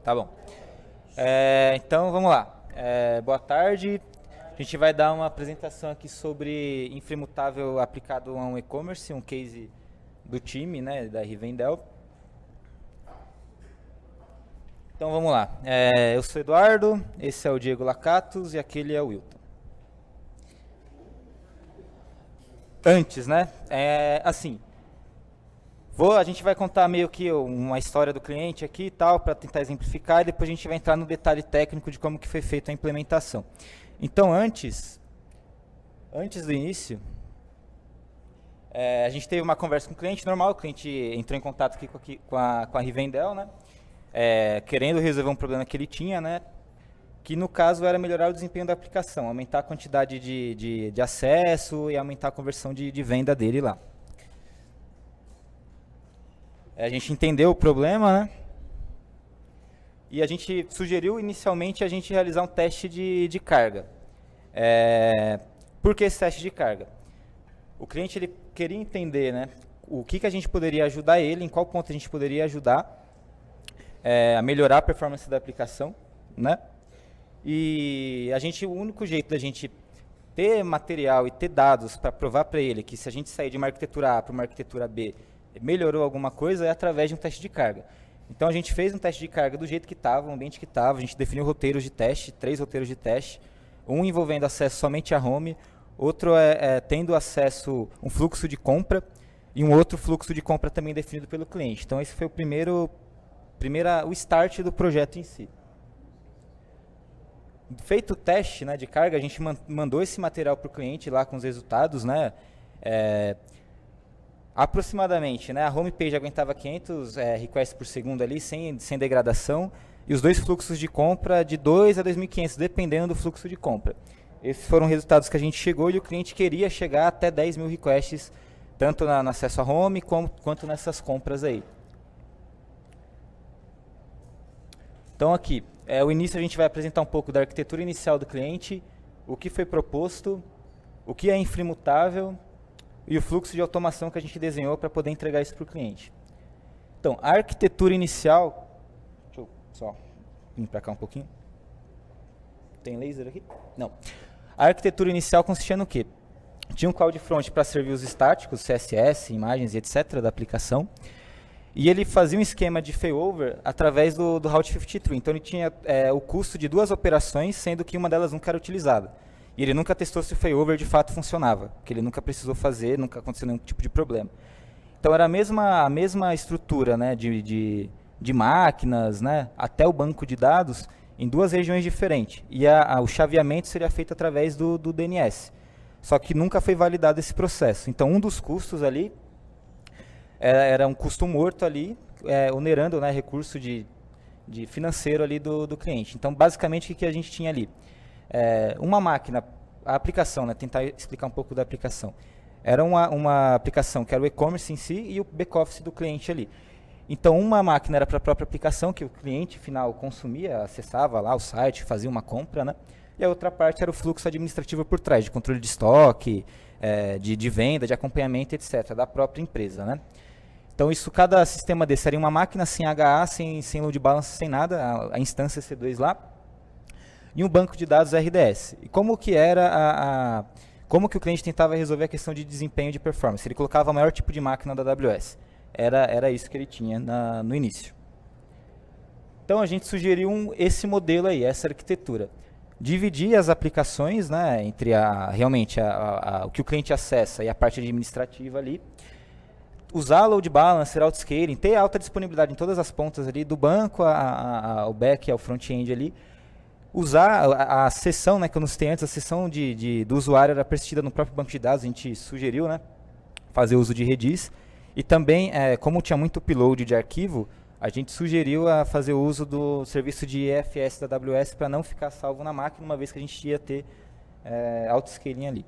Tá bom. Então, vamos lá. Boa tarde. A gente vai dar uma apresentação aqui sobre inframutável aplicado a um e-commerce, um case do time, né, da Rivendell. Então, vamos lá. Eu sou Eduardo, esse é o Diego Lacatos e aquele é o Wilton. Antes, né? A gente vai contar meio que uma história do cliente aqui e tal, para tentar exemplificar, e depois a gente vai entrar no detalhe técnico de como que foi feita a implementação. Então, antes do início, a gente teve uma conversa com o cliente normal, o cliente entrou em contato aqui com a Rivendell, né? Querendo resolver um problema que ele tinha, né? Que no caso era melhorar o desempenho da aplicação, aumentar a quantidade de acesso e aumentar a conversão de venda dele lá. A gente entendeu o problema, né? E a gente sugeriu inicialmente a gente realizar um teste de carga. Por que esse teste de carga? O cliente ele queria entender, né, o que a gente poderia ajudar ele, em qual ponto a gente poderia ajudar a melhorar a performance da aplicação, né? E o único jeito da gente ter material e ter dados para provar para ele que se a gente sair de uma arquitetura A para uma arquitetura B melhorou alguma coisa é através de um teste de carga. Então a gente fez um teste de carga do jeito que estava, o ambiente que estava, a gente definiu roteiros de teste, 3 roteiros de teste, um envolvendo acesso somente à home, outro tendo acesso, um fluxo de compra, e um outro fluxo de compra também definido pelo cliente. Então esse foi o start do projeto em si. Feito o teste, né, de carga, a gente mandou esse material para o cliente lá com os resultados, né, aproximadamente, né, a homepage aguentava 500 requests por segundo ali, sem degradação, e os dois fluxos de compra de 2 a 2.500, dependendo do fluxo de compra. Esses foram os resultados que a gente chegou e o cliente queria chegar até 10.000 requests, tanto no acesso a home quanto nessas compras aí. Então aqui, o início a gente vai apresentar um pouco da arquitetura inicial do cliente, o que foi proposto, o que é inframutável e o fluxo de automação que a gente desenhou para poder entregar isso para o cliente. Então, a arquitetura inicial... Deixa eu só vir para cá um pouquinho. Tem laser aqui? Não. A arquitetura inicial consistia no quê? Tinha um CloudFront para servir os estáticos, CSS, imagens e etc. da aplicação. E ele fazia um esquema de failover através do Route 53. Então ele tinha o custo de 2 operações, sendo que uma delas nunca era utilizada. E ele nunca testou se o failover de fato funcionava, porque ele nunca precisou fazer, nunca aconteceu nenhum tipo de problema. Então era a mesma estrutura, né, de máquinas, né, até o banco de dados, em 2 regiões diferentes. E o chaveamento seria feito através do DNS. Só que nunca foi validado esse processo. Então um dos custos ali era um custo morto ali, onerando, né, recurso de financeiro ali do cliente. Então, basicamente, o que a gente tinha ali? Uma máquina, a aplicação, né, tentar explicar um pouco da aplicação. Era uma aplicação que era o e-commerce em si e o back-office do cliente ali. Então, uma máquina era para a própria aplicação, que o cliente final consumia, acessava lá o site, fazia uma compra, né? E a outra parte era o fluxo administrativo por trás, de controle de estoque, de venda, de acompanhamento, etc., da própria empresa, né? Então, cada sistema desse seria uma máquina sem HA, sem load balance, sem nada, a instância C2 lá, e um banco de dados RDS. E como que como que o cliente tentava resolver a questão de desempenho de performance? Ele colocava o maior tipo de máquina da AWS. Era isso que ele tinha no início. Então, a gente sugeriu esse modelo aí, essa arquitetura. Dividir as aplicações, né, entre realmente o que o cliente acessa e a parte administrativa ali, usar load balancer, autoscaling, ter alta disponibilidade em todas as pontas ali, do banco ao back, ao front-end ali. Usar a seção, né, que eu não citei antes, a seção do usuário era persistida no próprio banco de dados, a gente sugeriu, né, fazer uso de Redis. E também, como tinha muito upload de arquivo, a gente sugeriu fazer o uso do serviço de EFS da AWS para não ficar salvo na máquina, uma vez que a gente ia ter autoscaling ali.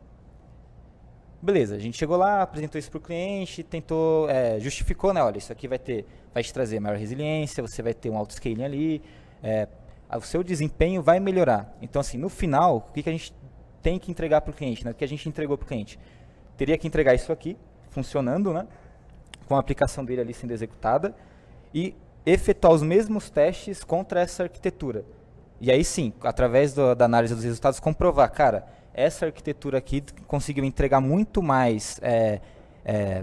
Beleza, a gente chegou lá, apresentou isso para o cliente, tentou, justificou, né, olha, isso aqui vai te trazer maior resiliência, você vai ter um autoscaling ali, o seu desempenho vai melhorar. Então, assim, no final, o que a gente tem que entregar para o cliente, né, o que a gente entregou para o cliente? Teria que entregar isso aqui, funcionando, né, com a aplicação dele ali sendo executada, e efetuar os mesmos testes contra essa arquitetura. E aí sim, através da análise dos resultados, comprovar, cara, essa arquitetura aqui conseguiu entregar muito mais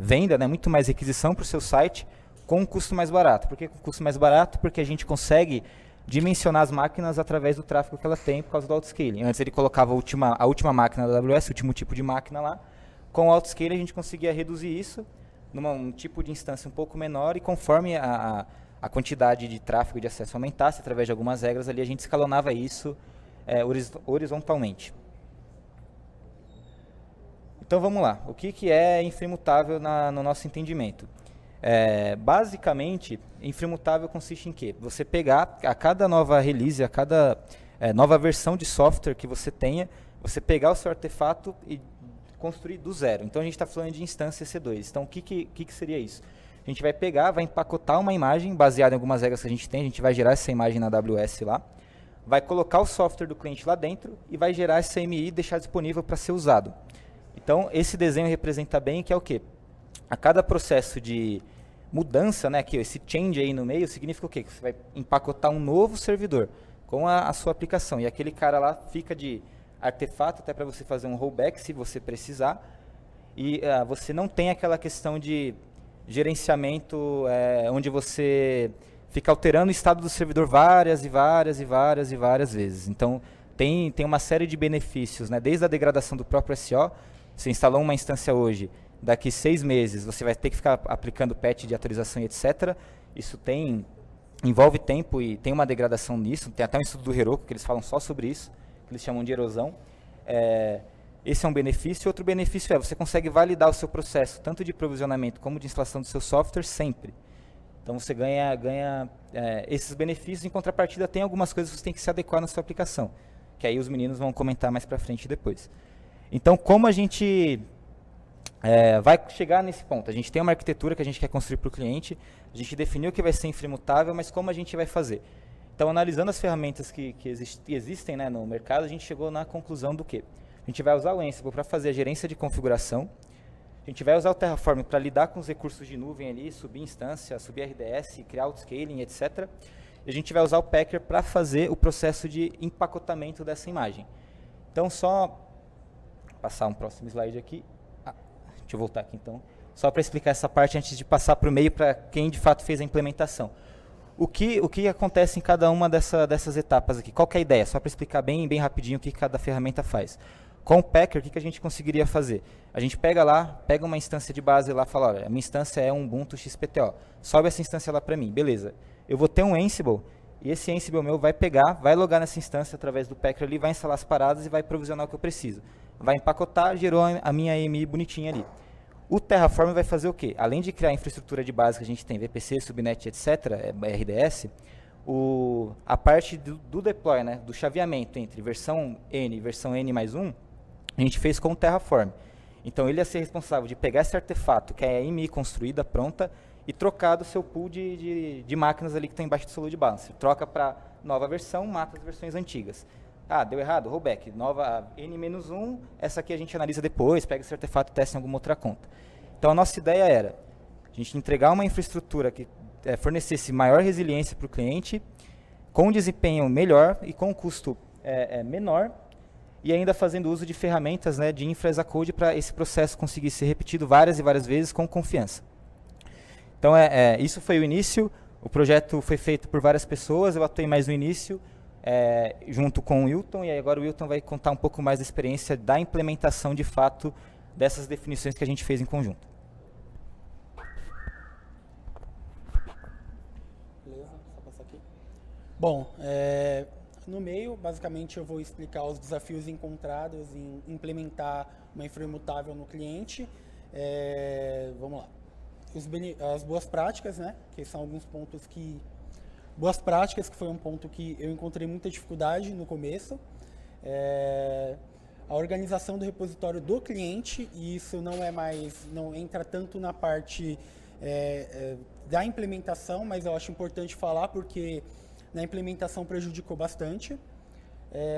venda, né, muito mais requisição para o seu site com um custo mais barato. Por que com custo mais barato? Porque a gente consegue dimensionar as máquinas através do tráfego que ela tem por causa do autoscaling. Antes ele colocava a última máquina da AWS, o último tipo de máquina lá. Com o autoscaling a gente conseguia reduzir isso num tipo de instância um pouco menor e conforme a quantidade de tráfego de acesso aumentasse, através de algumas regras ali, a gente escalonava isso horizontalmente. Então vamos lá, o que é inframutável no nosso entendimento? Basicamente, inframutável consiste em quê? Você pegar a cada nova release, a cada nova versão de software que você tenha, você pegar o seu artefato e construir do zero. Então a gente está falando de instância EC2. Então o que seria isso? A gente vai pegar, vai empacotar uma imagem baseada em algumas regras que a gente tem, a gente vai gerar essa imagem na AWS lá, vai colocar o software do cliente lá dentro e vai gerar essa AMI e deixar disponível para ser usado. Então esse desenho representa bem que é o quê? A cada processo de mudança, né, aqui, esse change aí no meio, significa o quê? Que você vai empacotar um novo servidor com a sua aplicação. E aquele cara lá fica de artefato até para você fazer um rollback se você precisar. E você não tem aquela questão de gerenciamento onde você fica alterando o estado do servidor várias vezes. Então tem uma série de benefícios, né, desde a degradação do próprio SO. Você instalou uma instância hoje, daqui 6 meses você vai ter que ficar aplicando patch de atualização e etc. Isso envolve tempo e tem uma degradação nisso. Tem até um estudo do Heroku que eles falam só sobre isso, que eles chamam de erosão. Esse é um benefício. Outro benefício você consegue validar o seu processo, tanto de provisionamento como de instalação do seu software, sempre. Então você ganha esses benefícios. Em contrapartida, tem algumas coisas que você tem que se adequar na sua aplicação, que aí os meninos vão comentar mais para frente depois. Então, como a gente vai chegar nesse ponto? A gente tem uma arquitetura que a gente quer construir para o cliente, a gente definiu que vai ser inframutável, mas como a gente vai fazer? Então, analisando as ferramentas que existem, né, no mercado, a gente chegou na conclusão do que? A gente vai usar o Ansible para fazer a gerência de configuração, a gente vai usar o Terraform para lidar com os recursos de nuvem ali, subir instância, subir RDS, criar autoscaling, etc. E a gente vai usar o Packer para fazer o processo de empacotamento dessa imagem. Então, só passar um próximo slide aqui. Deixa eu voltar aqui então. Só para explicar essa parte antes de passar para o meio para quem de fato fez a implementação. O que acontece em cada uma dessas etapas aqui? Qual que é a ideia? Só para explicar bem rapidinho o que cada ferramenta faz. Com o Packer, o que a gente conseguiria fazer? A gente pega uma instância de base lá e fala, olha, a minha instância é um Ubuntu XPTO. Sobe essa instância lá para mim. Beleza. Eu vou ter um Ansible e esse Ansible meu vai logar nessa instância através do Packer ali, vai instalar as paradas e vai provisionar o que eu preciso. Vai empacotar, gerou a minha AMI bonitinha ali. O Terraform vai fazer o quê? Além de criar a infraestrutura de base que a gente tem, VPC, Subnet, etc., RDS, a parte do deploy, né, do chaveamento entre versão N e versão N mais 1, a gente fez com o Terraform. Então ele ia ser responsável de pegar esse artefato, que é a AMI construída, pronta, e trocar do seu pool de máquinas ali que estão embaixo do seu load balancer. Troca para nova versão, mata as versões antigas. Deu errado, rollback, nova N-1, essa aqui a gente analisa depois, pega esse artefato e testa em alguma outra conta. Então a nossa ideia era a gente entregar uma infraestrutura que fornecesse maior resiliência para o cliente, com desempenho melhor e com custo menor, e ainda fazendo uso de ferramentas, né, de infra as a code para esse processo conseguir ser repetido várias e várias vezes com confiança. Então isso foi o início, o projeto foi feito por várias pessoas, eu atuei mais no início, junto com o Wilton, e aí agora o Wilton vai contar um pouco mais da experiência da implementação de fato dessas definições que a gente fez em conjunto. Beleza, só passar aqui. Bom, no meio, basicamente eu vou explicar os desafios encontrados em implementar uma inframutável no cliente. Vamos lá. As boas práticas, né, que são alguns pontos que... Boas práticas, que foi um ponto que eu encontrei muita dificuldade no começo. A organização do repositório do cliente, e isso não entra tanto na parte da implementação, mas eu acho importante falar porque na implementação prejudicou bastante.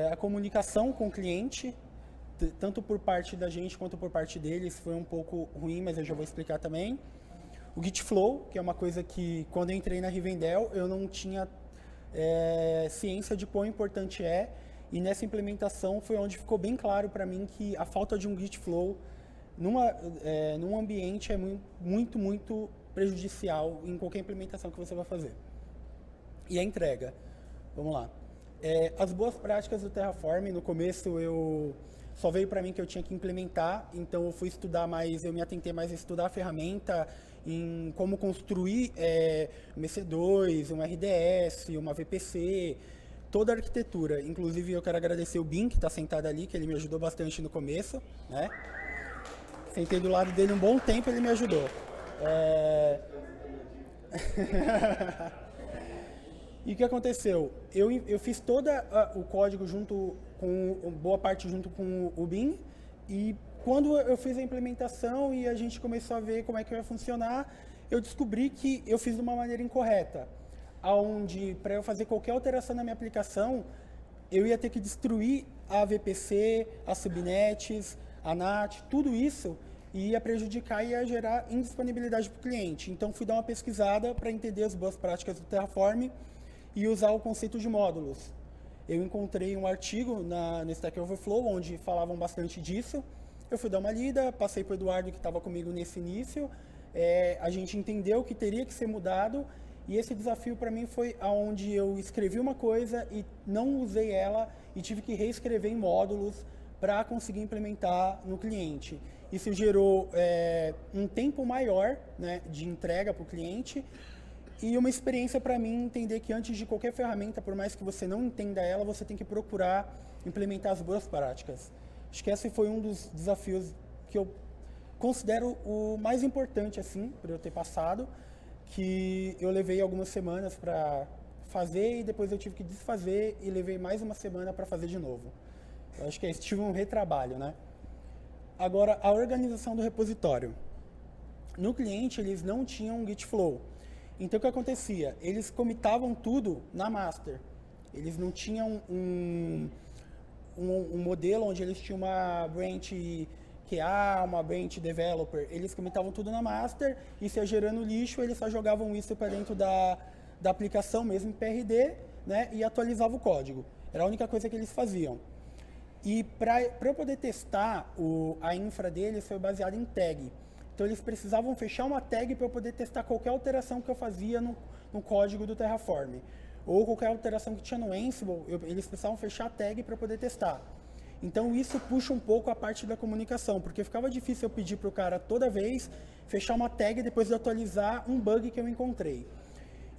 A comunicação com o cliente, tanto por parte da gente quanto por parte deles, foi um pouco ruim, mas eu já vou explicar também. O Git Flow, que é uma coisa que, quando eu entrei na Rivendell, eu não tinha ciência de quão importante é, e nessa implementação foi onde ficou bem claro para mim que a falta de um Git Flow num ambiente é muito, muito prejudicial em qualquer implementação que você vai fazer. E a entrega. Vamos lá. As boas práticas do Terraform, no começo só veio para mim que eu tinha que implementar, então eu fui estudar mais, eu me atentei mais a estudar a ferramenta, em como construir um EC2, um RDS, uma VPC, toda a arquitetura. Inclusive eu quero agradecer o Bin, que está sentado ali, que ele me ajudou bastante no começo, né? Sentei do lado dele um bom tempo, ele me ajudou. E o que aconteceu? Eu fiz todo o código boa parte junto com o Bin, e quando eu fiz a implementação e a gente começou a ver como é que ia funcionar, eu descobri que eu fiz de uma maneira incorreta, onde para eu fazer qualquer alteração na minha aplicação, eu ia ter que destruir a VPC, as subnets, a NAT, tudo isso ia prejudicar e ia gerar indisponibilidade para o cliente. Então fui dar uma pesquisada para entender as boas práticas do Terraform e usar o conceito de módulos. Eu encontrei um artigo no Stack Overflow onde falavam bastante disso. Eu fui dar uma lida, passei para o Eduardo que estava comigo nesse início, a gente entendeu que teria que ser mudado, e esse desafio para mim foi onde eu escrevi uma coisa e não usei ela e tive que reescrever em módulos para conseguir implementar no cliente. Isso gerou um tempo maior, né, de entrega para o cliente, e uma experiência para mim entender que antes de qualquer ferramenta, por mais que você não entenda ela, você tem que procurar implementar as boas práticas. Acho que esse foi um dos desafios que eu considero o mais importante, assim, para eu ter passado, que eu levei algumas semanas para fazer e depois eu tive que desfazer e levei mais uma semana para fazer de novo. Eu acho que tive um retrabalho, né? Agora, a organização do repositório. No cliente, eles não tinham um Git Flow. Então, o que acontecia? Eles commitavam tudo na master. Eles não tinham um modelo onde eles tinham uma branch QA, uma branch developer. Eles commitavam tudo na master e se ia gerando lixo, eles só jogavam isso para dentro da aplicação mesmo em PRD, né, e atualizavam o código. Era a única coisa que eles faziam. E para eu poder testar a infra deles foi baseada em tag. Então eles precisavam fechar uma tag para eu poder testar qualquer alteração que eu fazia no código do Terraform. Ou qualquer alteração que tinha no Ansible, eles precisavam fechar a tag para poder testar. Então isso puxa um pouco a parte da comunicação, porque ficava difícil eu pedir para o cara toda vez fechar uma tag depois de atualizar um bug que eu encontrei.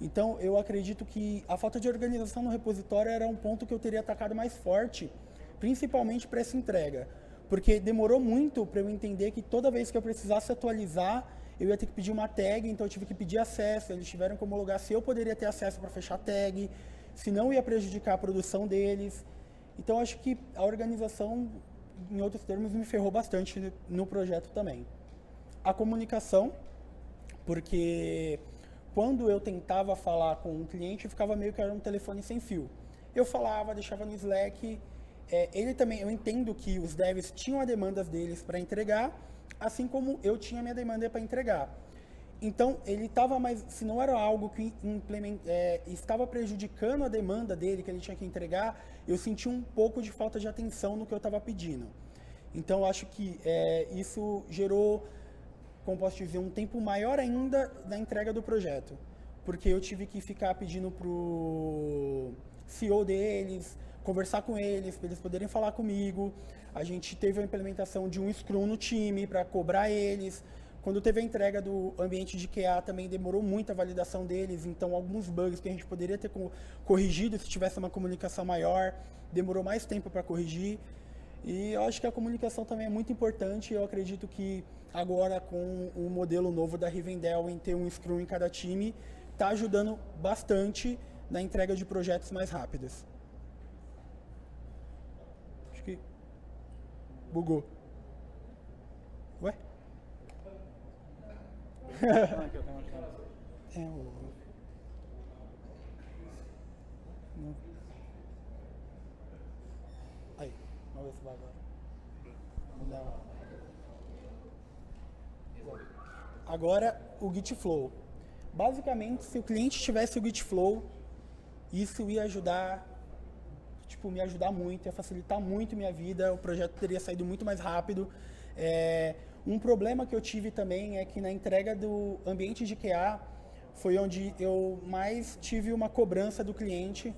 Então eu acredito que a falta de organização no repositório era um ponto que eu teria atacado mais forte, principalmente para essa entrega. Porque demorou muito para eu entender que toda vez que eu precisasse atualizar, eu ia ter que pedir uma tag, então eu tive que pedir acesso, eles tiveram que homologar se eu poderia ter acesso para fechar a tag, se não ia prejudicar a produção deles. Então acho que a organização, em outros termos, me ferrou bastante no projeto também. A comunicação, porque quando eu tentava falar com um cliente, ficava meio que era um telefone sem fio. Eu falava, deixava no Slack. Ele também, eu entendo que os devs tinham as demandas deles para entregar, assim como eu tinha minha demanda para entregar. Então, ele estava mais, se não era algo que estava prejudicando a demanda dele, que ele tinha que entregar, eu senti um pouco de falta de atenção no que eu estava pedindo. Então, acho que isso gerou, como posso dizer, um tempo maior ainda na entrega do projeto. Porque eu tive que ficar pedindo para o CEO deles, conversar com eles, para eles poderem falar comigo. A gente teve a implementação de um Scrum no time para cobrar eles. Quando teve a entrega do ambiente de QA, também demorou muito a validação deles, então alguns bugs que a gente poderia ter corrigido se tivesse uma comunicação maior, demorou mais tempo para corrigir. E eu acho que a comunicação também é muito importante. Eu acredito que agora, com o modelo novo da Rivendell, em ter um Scrum em cada time, está ajudando bastante na entrega de projetos mais rápidos. Acho que bugou. Ué? Aí, vamos ver se vai agora. Não. agora o Git Flow. Basicamente, se o cliente tivesse o Git Flow, isso ia ajudar, me ajudar muito, ia facilitar muito minha vida, o projeto teria saído muito mais rápido. Um problema que eu tive também é que na entrega do ambiente de QA foi onde eu mais tive uma cobrança do cliente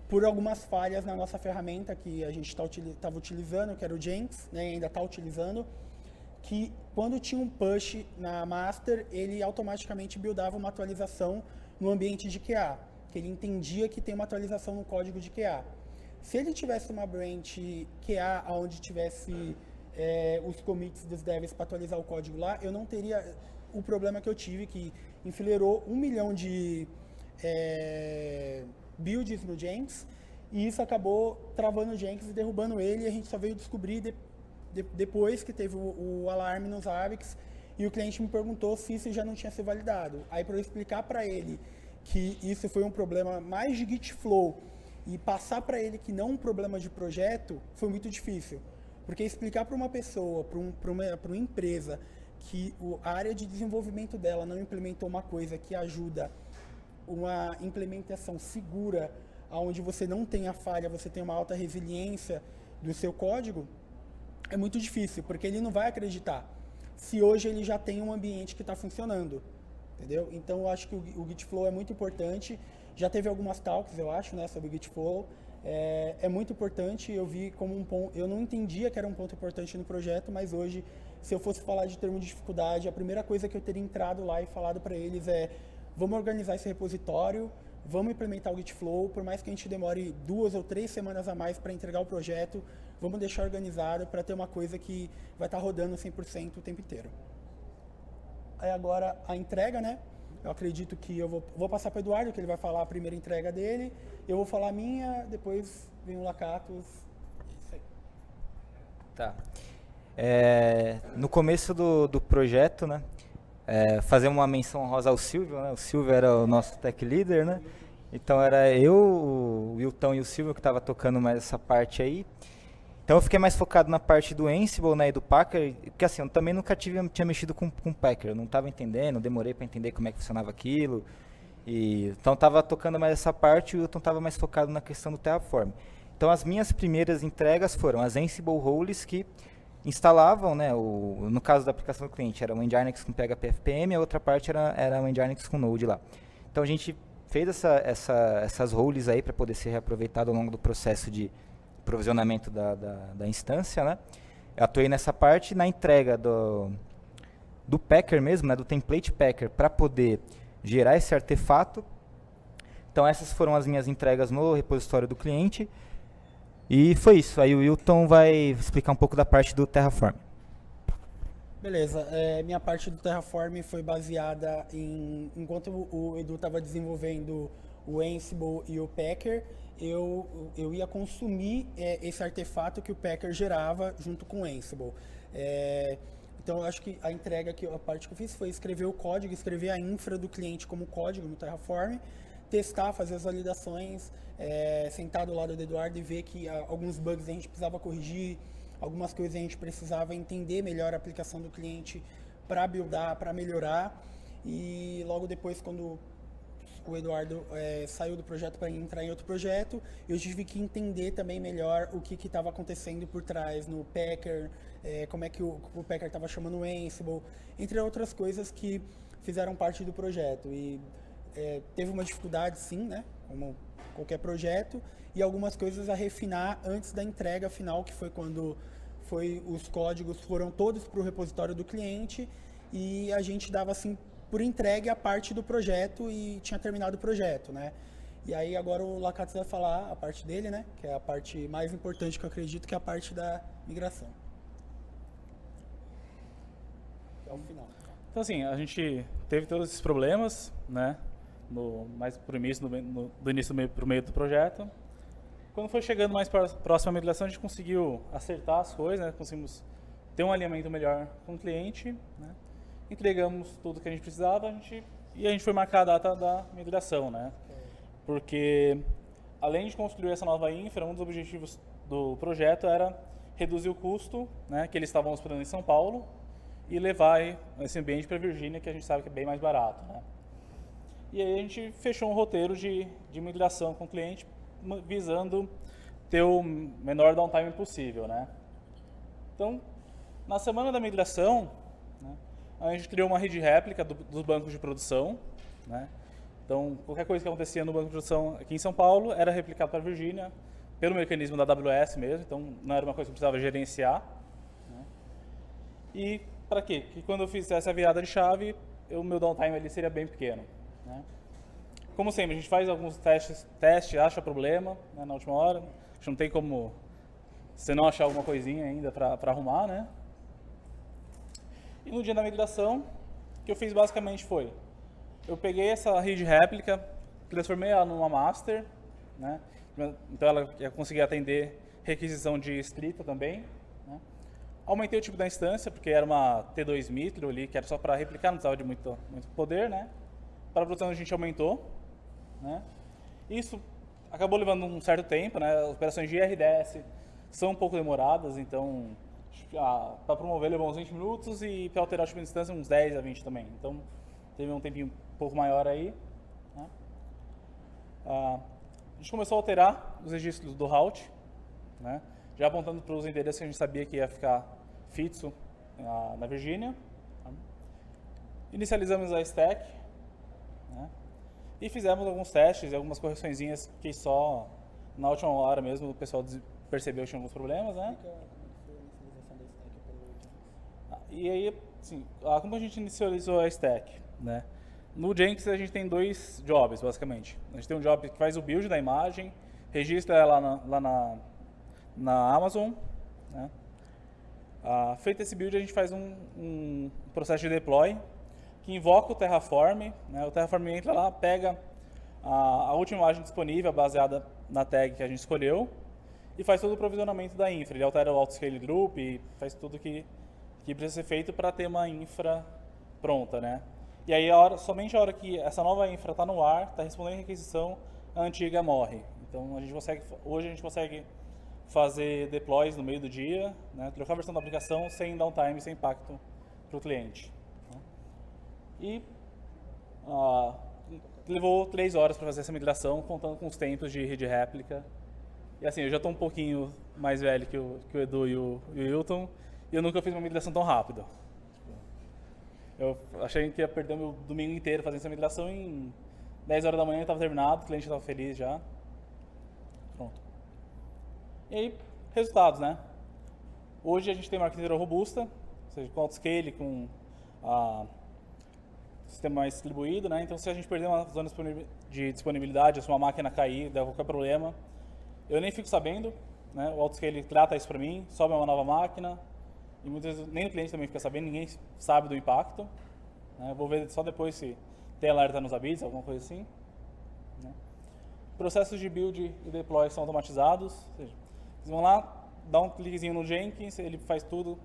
por algumas falhas na nossa ferramenta que a gente estava utilizando, que era o Jenkins, né, ainda está utilizando, que quando tinha um push na master, ele automaticamente buildava uma atualização no ambiente de QA, que ele entendia que tem uma atualização no código de QA. Se ele tivesse uma branch QA onde tivesse os commits dos devs para atualizar o código lá, eu não teria o problema que eu tive, que enfileirou 1 milhão de builds no Jenkins, e isso acabou travando o Jenkins e derrubando ele, e a gente só veio descobrir depois que teve o alarme nos AVIX, e o cliente me perguntou se isso já não tinha sido validado. Aí, para eu explicar para ele que isso foi um problema mais de Git Flow, e passar para ele que não um problema de projeto, foi muito difícil. Porque explicar para uma pessoa, para uma empresa, que a área de desenvolvimento dela não implementou uma coisa que ajuda uma implementação segura, onde você não tem a falha, você tem uma alta resiliência do seu código, é muito difícil, porque ele não vai acreditar se hoje ele já tem um ambiente que está funcionando, entendeu? Então, eu acho que o Git Flow é muito importante. Já teve algumas talks, eu acho, né, sobre o Git Flow. É muito importante, eu vi como um ponto, eu não entendia que era um ponto importante no projeto, mas hoje, se eu fosse falar de termo de dificuldade, a primeira coisa que eu teria entrado lá e falado para eles é: vamos organizar esse repositório, vamos implementar o Git Flow, por mais que a gente demore 2 ou 3 semanas a mais para entregar o projeto, vamos deixar organizado para ter uma coisa que vai estar rodando 100% o tempo inteiro. Aí agora a entrega, né? Eu acredito que eu vou passar para o Eduardo, que ele vai falar a primeira entrega dele, eu vou falar a minha, depois vem o Lacatus. Isso aí. Tá. No começo do projeto, né, fazer uma menção honrosa ao Silvio, né? O Silvio era o nosso tech leader, né? Então era eu, o Wilton e o Silvio que estava tocando mais essa parte aí. Então eu fiquei mais focado na parte do Ansible, né, e do Packer, porque assim, eu também nunca tinha mexido com Packer, eu não estava entendendo, demorei para entender como é que funcionava aquilo. Então estava tocando mais essa parte e o Wilton estava mais focado na questão do Terraform. Então as minhas primeiras entregas foram as Ansible roles que instalavam, né, no caso da aplicação do cliente, era o Nginx com PHP FPM, a outra parte era o Nginx com Node lá. Então a gente fez essas roles aí para poder ser reaproveitado ao longo do processo de provisionamento da instância, né? Eu atuei nessa parte, na entrega do Packer mesmo, né, do template Packer, para poder gerar esse artefato. Então essas foram as minhas entregas no repositório do cliente. E foi isso. Aí o Wilton vai explicar um pouco da parte do Terraform. Beleza. Minha parte do Terraform foi baseada enquanto o Edu estava desenvolvendo o Ansible e o Packer, eu ia consumir esse artefato que o Packer gerava junto com o Ansible. Então, eu acho que a parte que eu fiz foi escrever o código, escrever a infra do cliente como código no Terraform, testar, fazer as validações, sentar do lado do Eduardo e ver que alguns bugs a gente precisava corrigir, algumas coisas a gente precisava entender melhor a aplicação do cliente para buildar, para melhorar. E logo depois, quando o Eduardo saiu do projeto para entrar em outro projeto, eu tive que entender também melhor o que estava acontecendo por trás no Packer, como é que o Packer estava chamando o Ansible, entre outras coisas que fizeram parte do projeto. E teve uma dificuldade, sim, né, como qualquer projeto, e algumas coisas a refinar antes da entrega final, que foi quando os códigos foram todos para o repositório do cliente e a gente dava assim por entregue a parte do projeto e tinha terminado o projeto, né? E aí agora o Lacatus vai falar a parte dele, né? Que é a parte mais importante que eu acredito, que é a parte da migração. É o final. Então assim, a gente teve todos esses problemas, né? Mais pro início, do início pro meio do projeto. Quando foi chegando mais próximo à migração, a gente conseguiu acertar as coisas, né? Conseguimos ter um alinhamento melhor com o cliente, né? Entregamos tudo que a gente precisava e a gente foi marcar a data da migração, né? Porque, além de construir essa nova infra, um dos objetivos do projeto era reduzir o custo, né? Que eles estavam hospedando em São Paulo, e levar esse ambiente para a Virgínia, que a gente sabe que é bem mais barato, né? E aí a gente fechou um roteiro de migração com o cliente, visando ter o menor downtime possível, né? Então, na semana da migração, né, a gente criou uma rede réplica dos bancos de produção, né? Então, qualquer coisa que acontecia no banco de produção aqui em São Paulo era replicado para a Virgínia, pelo mecanismo da AWS mesmo, então não era uma coisa que eu precisava gerenciar, né? E para quê? Que quando eu fizesse a virada de chave, o meu downtime ali seria bem pequeno, né? Como sempre, a gente faz alguns testes, acha problema, né, na última hora, a gente não tem como você não achar alguma coisinha ainda para arrumar, né? E no dia da migração, o que eu fiz basicamente foi, eu peguei essa rede réplica, transformei ela numa master, né? Então ela ia conseguir atender requisição de escrita também, né? Aumentei o tipo da instância, porque era uma T2 Mitro ali, que era só para replicar, não precisava de muito poder, né? Para a produção a gente aumentou, né? Isso acabou levando um certo tempo, né? As operações de RDS são um pouco demoradas, então para promover levou uns 20 minutos e para alterar o tipo de instância uns 10 a 20 também. Então teve um tempinho um pouco maior aí, né? A gente começou a alterar os registros do route, né? Já apontando para os endereços que a gente sabia que ia ficar fixo na Virgínia. Inicializamos a stack, né? E fizemos alguns testes e algumas correçõezinhas que só na última hora mesmo o pessoal percebeu que tinha alguns problemas, né? E aí, assim, como a gente inicializou a stack, né? No Jenkins a gente tem dois jobs, basicamente. A gente tem um job que faz o build da imagem, registra ela lá na Amazon, né? Feito esse build, a gente faz um processo de deploy, que invoca o Terraform, né? O Terraform entra lá, pega a última imagem disponível, baseada na tag que a gente escolheu, e faz todo o provisionamento da infra. Ele altera o autoscale group e faz tudo que precisa ser feito para ter uma infra pronta, né? E aí, somente a hora que essa nova infra está no ar, está respondendo a requisição, a antiga morre. Então, hoje a gente consegue fazer deploys no meio do dia, né? Trocar a versão da aplicação sem downtime, sem impacto para o cliente, né? E levou 3 horas para fazer essa migração, contando com os tempos de rede réplica. E assim, eu já estou um pouquinho mais velho que o Edu e o Wilton, e eu nunca fiz uma migração tão rápido. Eu achei que ia perder o meu domingo inteiro fazendo essa migração, em 10 horas da manhã estava terminado, o cliente estava feliz já. Pronto. E aí, resultados, né? Hoje a gente tem uma arquitetura robusta, ou seja, com autoscale, com sistema mais distribuído, né? Então, se a gente perder uma zona de disponibilidade, ou se uma máquina cair, der qualquer problema, eu nem fico sabendo, né? O autoscale trata isso para mim, sobe uma nova máquina, e muitas vezes nem o cliente também fica sabendo, ninguém sabe do impacto, né? Eu vou ver só depois se tem alerta nos ABIs, alguma coisa assim, né? Processos de build e deploy são automatizados, ou seja, vocês vão lá, dá um cliquezinho no Jenkins, ele faz tudo,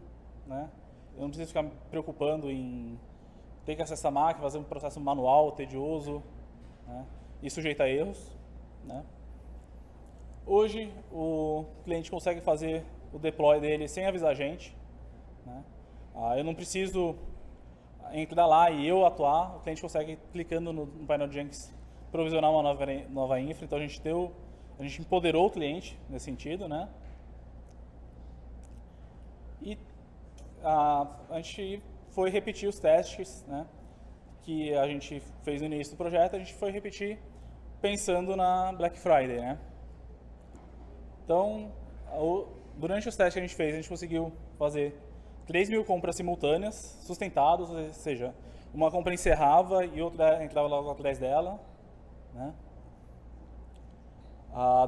né? Eu não preciso ficar me preocupando em ter que acessar a máquina, fazer um processo manual, tedioso, né? E sujeito a erros, né? Hoje, o cliente consegue fazer o deploy dele sem avisar a gente, né? Eu não preciso entrar lá e eu atuar, o cliente consegue, clicando no painel de Jenkins, provisionar uma nova infra. Então, a gente empoderou o cliente nesse sentido, né? E a gente foi repetir os testes, né, que a gente fez no início do projeto, a gente foi repetir pensando na Black Friday, né? Então, durante os testes que a gente fez, a gente conseguiu fazer 3.000 compras simultâneas, sustentadas, ou seja, uma compra encerrava e outra entrava logo atrás dela, né?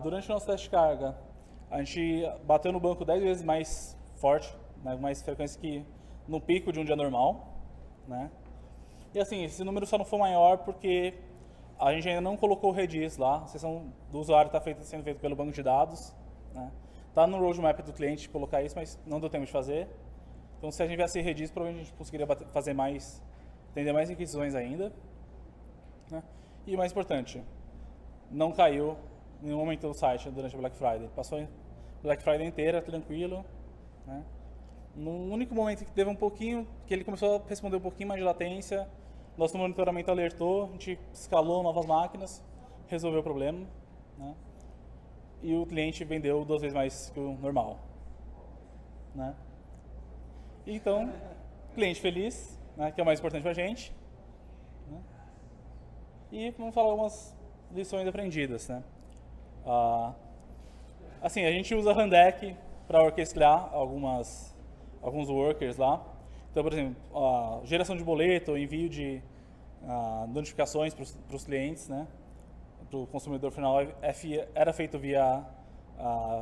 Durante o nosso teste de carga, a gente bateu no banco 10 vezes mais forte, né, mais frequência que no pico de um dia normal, né? E assim, esse número só não foi maior porque a gente ainda não colocou o Redis lá, a sessão do usuário está sendo feita pelo banco de dados, né? Tá no roadmap do cliente colocar isso, mas não deu tempo de fazer. Então, se a gente tivesse Redis, provavelmente a gente conseguiria atender mais requisições ainda, né? E o mais importante, não caiu em nenhum momento o site durante a Black Friday. Passou a Black Friday inteira, tranquilo, né? No único momento que teve um pouquinho, que ele começou a responder um pouquinho mais de latência, nosso monitoramento alertou, a gente escalou novas máquinas, resolveu o problema, né? E o cliente vendeu 2 vezes mais que o normal, né? Então, cliente feliz, né, que é o mais importante para a gente, né? E vamos falar algumas lições aprendidas, né? Assim, a gente usa Rundeck para orquestrar alguns workers lá. Então, por exemplo, a geração de boleto, envio de notificações para os clientes, né, para o consumidor final, era feito via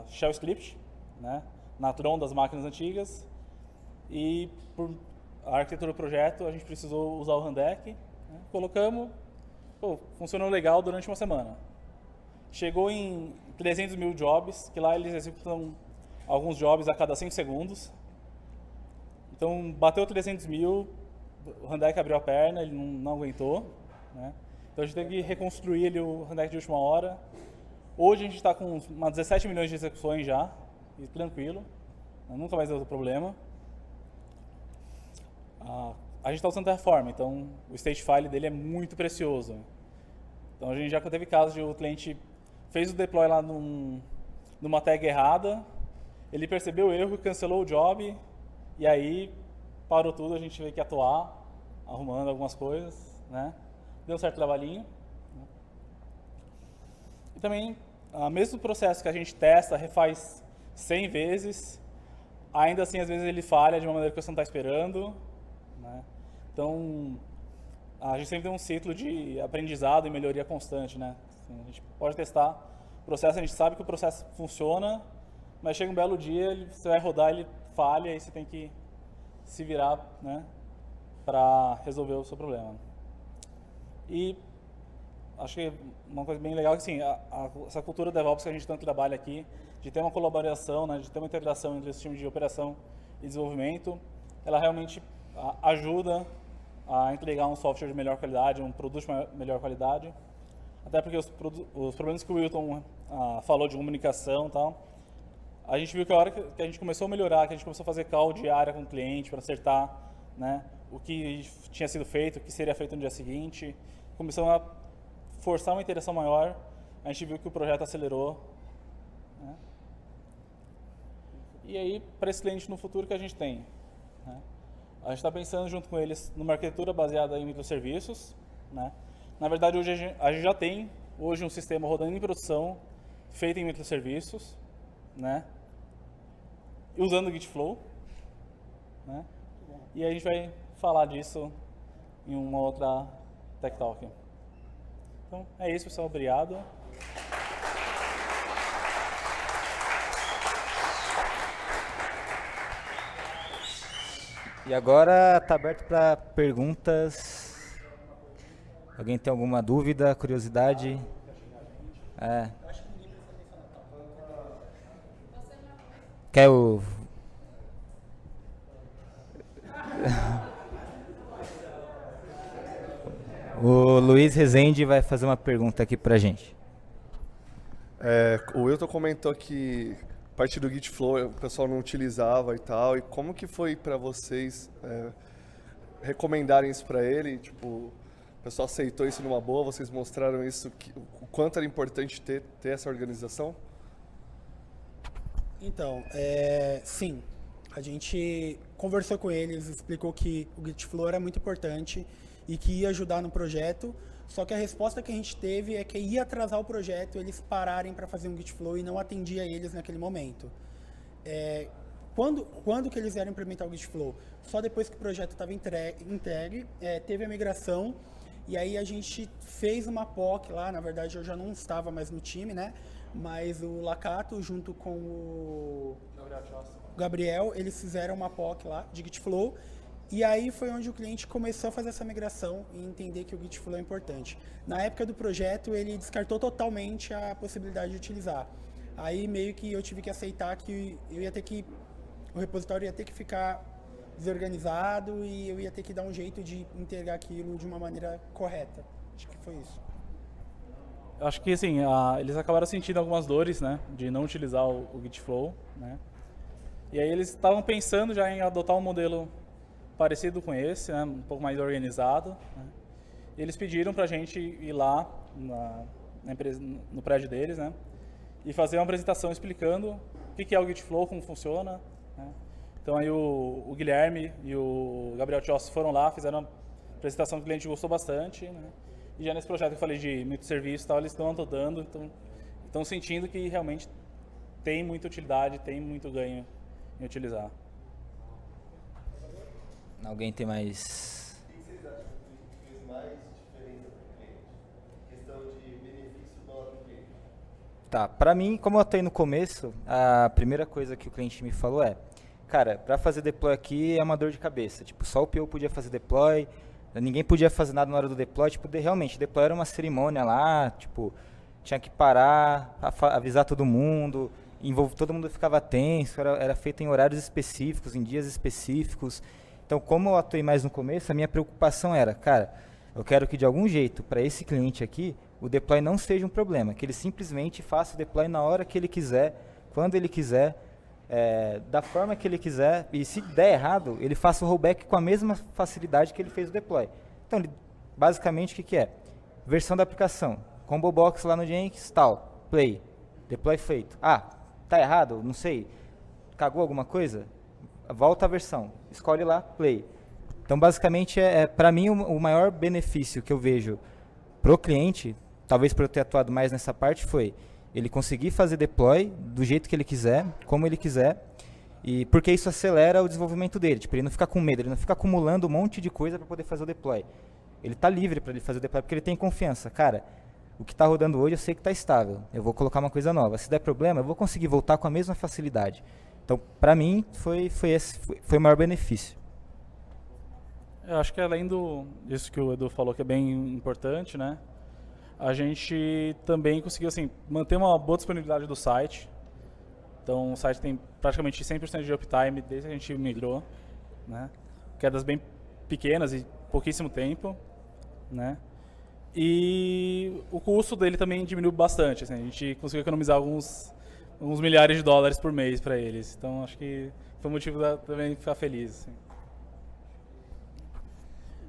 Shell Script, né, na Tron das máquinas antigas. E por a arquitetura do projeto, a gente precisou usar o Rundeck, né, colocamos, funcionou legal durante uma semana. Chegou em 300 mil jobs, que lá eles executam alguns jobs a cada 5 segundos. Então, bateu 300 mil, o Rundeck abriu a perna, ele não aguentou, né? Então, a gente teve que reconstruir o Rundeck de última hora. Hoje, a gente está com umas 17 milhões de execuções já, e tranquilo, né? Nunca mais deu problema. A gente está usando Terraform, então o state file dele é muito precioso. Então, a gente já teve casos de o cliente fez o deploy lá numa tag errada, ele percebeu o erro, cancelou o job, e aí parou tudo, a gente teve que atuar, arrumando algumas coisas, né? Deu um certo trabalhinho. Né? E também, mesmo processo que a gente testa, refaz 100 vezes, ainda assim, às vezes ele falha de uma maneira que você não está esperando, né? Então, a gente sempre tem um ciclo de aprendizado e melhoria constante, né? Assim, a gente pode testar o processo, a gente sabe que o processo funciona, mas chega um belo dia, você vai rodar, ele falha e você tem que se virar, né, para resolver o seu problema. E acho que uma coisa bem legal é que assim, essa cultura DevOps que a gente tanto trabalha aqui, de ter uma colaboração, né, de ter uma integração entre esse time de operação e desenvolvimento, ela realmente ajuda a entregar um software de melhor qualidade, um produto de melhor qualidade. Até porque os problemas que o Wilton falou de comunicação e tal, a gente viu que a hora que a gente começou a melhorar, que a gente começou a fazer call diária com o cliente para acertar, né, o que tinha sido feito, o que seria feito no dia seguinte, começamos a forçar uma interação maior, a gente viu que o projeto acelerou. Né? E aí, para esse cliente no futuro que a gente tem? Né? A gente está pensando junto com eles numa arquitetura baseada em microserviços. Né? Na verdade, hoje a gente já tem um sistema rodando em produção, feito em microserviços, né? Usando o Gitflow. Né? E a gente vai falar disso em uma outra Tech Talk. Então, é isso, pessoal. Obrigado. E agora está aberto para perguntas. Alguém tem alguma dúvida, curiosidade? Quer o... O Luiz Rezende vai fazer uma pergunta aqui pra gente. O Wilton comentou que a parte do Gitflow o pessoal não utilizava e tal. E como que foi para vocês recomendarem isso para ele? Tipo, o pessoal aceitou isso numa boa? Vocês mostraram isso, o quanto era importante ter essa organização? Então, sim, a gente conversou com eles, explicou que o Gitflow era muito importante e que ia ajudar no projeto, só que a resposta que a gente teve é que ia atrasar o projeto, eles pararem para fazer um Gitflow e não atendia eles naquele momento. Quando que eles vieram implementar o Gitflow? Só depois que o projeto estava entregue, teve a migração, e aí a gente fez uma POC lá, na verdade eu já não estava mais no time, né? Mas o Lacato, junto com o Gabriel, eles fizeram uma POC lá de Gitflow, e aí foi onde o cliente começou a fazer essa migração e entender que o Gitflow é importante. Na época do projeto, ele descartou totalmente a possibilidade de utilizar. Aí meio que eu tive que aceitar que o repositório ia ter que ficar desorganizado e eu ia ter que dar um jeito de entregar aquilo de uma maneira correta. Acho que foi isso. Acho que assim, eles acabaram sentindo algumas dores, né, de não utilizar o Gitflow, né? E aí eles estavam pensando já em adotar um modelo parecido com esse, né, um pouco mais organizado, né. E eles pediram para a gente ir lá na empresa, no prédio deles, né, e fazer uma apresentação explicando o que é o Git Flow, como funciona, né. Então aí o Guilherme e o Gabriel Tiossi foram lá, fizeram uma apresentação que o cliente gostou bastante, né. E já nesse projeto que eu falei de microserviço e tal, eles estão adotando, estão sentindo que realmente tem muita utilidade, tem muito ganho em utilizar. Alguém tem mais? O que vocês acham que fez mais diferença para o cliente? Questão de benefício do cliente. Tá, pra mim, como eu atuei no começo, a primeira coisa que o cliente me falou é, cara, pra fazer deploy aqui é uma dor de cabeça. Tipo, só o PO podia fazer deploy, ninguém podia fazer nada na hora do deploy. Tipo, realmente, deploy era uma cerimônia lá, tipo, tinha que parar, avisar todo mundo, todo mundo ficava tenso, era feito em horários específicos, em dias específicos. Então, como eu atuei mais no começo, a minha preocupação era, cara, eu quero que de algum jeito, para esse cliente aqui, o deploy não seja um problema, que ele simplesmente faça o deploy na hora que ele quiser, quando ele quiser, da forma que ele quiser, e se der errado, ele faça o rollback com a mesma facilidade que ele fez o deploy. Então, basicamente, o que é? Versão da aplicação, combo box lá no Jenkins, tal, play, deploy feito. Ah, tá errado? Não sei. Cagou alguma coisa? Volta a versão, escolhe lá, play. Então, basicamente, para mim, o maior benefício que eu vejo pro cliente, talvez por eu ter atuado mais nessa parte, foi ele conseguir fazer deploy do jeito que ele quiser, como ele quiser, e porque isso acelera o desenvolvimento dele. Tipo, ele não fica com medo, ele não fica acumulando um monte de coisa para poder fazer o deploy. Ele está livre para ele fazer o deploy, porque ele tem confiança. Cara, o que está rodando hoje eu sei que está estável, eu vou colocar uma coisa nova. Se der problema, eu vou conseguir voltar com a mesma facilidade. Então, para mim, foi o maior benefício. Eu acho que além disso que o Edu falou, que é bem importante, né? A gente também conseguiu assim, manter uma boa disponibilidade do site. Então, o site tem praticamente 100% de uptime desde que a gente migrou, né? Quedas bem pequenas e pouquíssimo tempo, né? E o custo dele também diminuiu bastante. Assim, a gente conseguiu economizar uns milhares de dólares por mês para eles. Então, acho que foi um motivo também ficar feliz. Assim.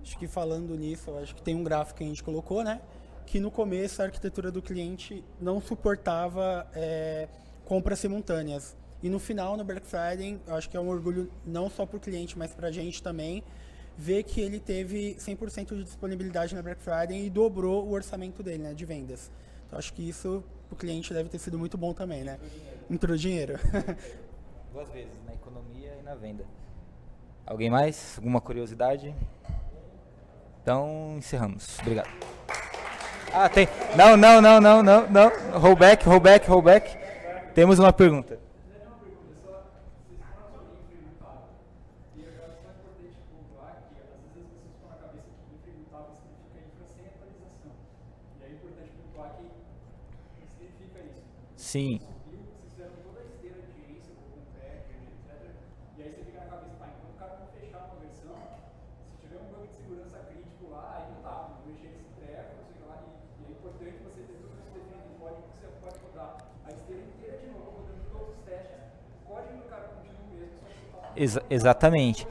Acho que falando nisso, eu acho que tem um gráfico que a gente colocou, né? Que no começo a arquitetura do cliente não suportava compras simultâneas. E no final, no Black Friday, eu acho que é um orgulho não só para o cliente, mas para a gente também, ver que ele teve 100% de disponibilidade na Black Friday e dobrou o orçamento dele, né, de vendas. Então, acho que isso para o cliente deve ter sido muito bom também, né? Entrou dinheiro. Duas vezes, na economia e na venda. Alguém mais? Alguma curiosidade? Então, encerramos. Obrigado. Ah, tem. Não. Rollback. Temos uma pergunta. Sim. Exatamente.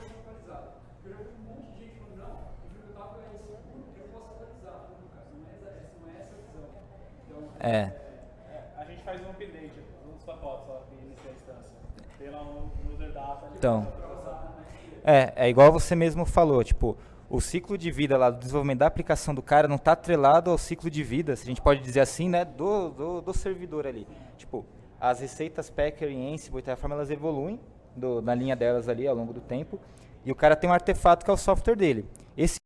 A gente faz um update dos pacotes lá que inicia a instância. Tem lá um user data. Então, é igual você mesmo falou, tipo, o ciclo de vida lá do desenvolvimento da aplicação do cara não está atrelado ao ciclo de vida, se a gente pode dizer assim, né, do servidor ali. Tipo, as receitas Packer em Ansible e Terraform, elas evoluem na linha delas ali ao longo do tempo, e o cara tem um artefato que é o software dele. Esse